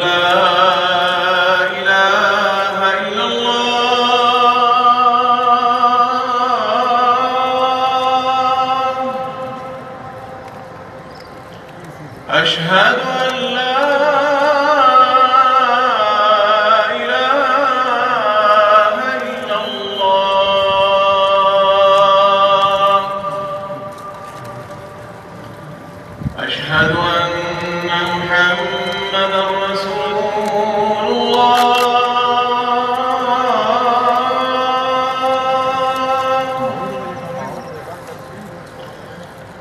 لا إله إلا الله أشهد أن لا إله إلا الله أشهد أن محمدًا رسول الله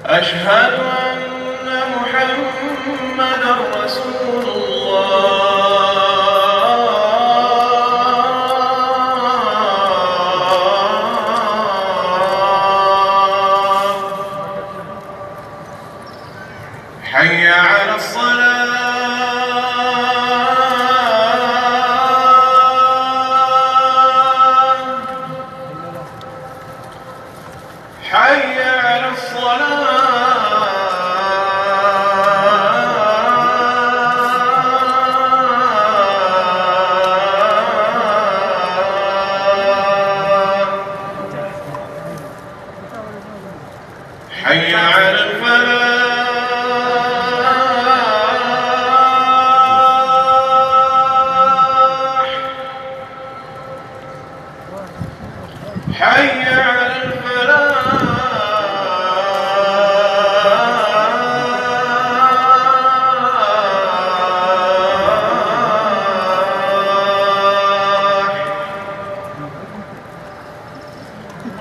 أشهد أن محمدًا رسول الله حي على الصلاة حي على الصلاة حي على الفلاح حي على الفلاح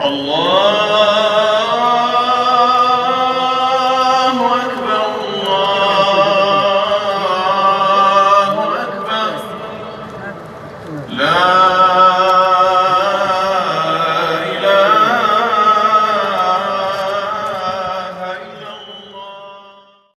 الله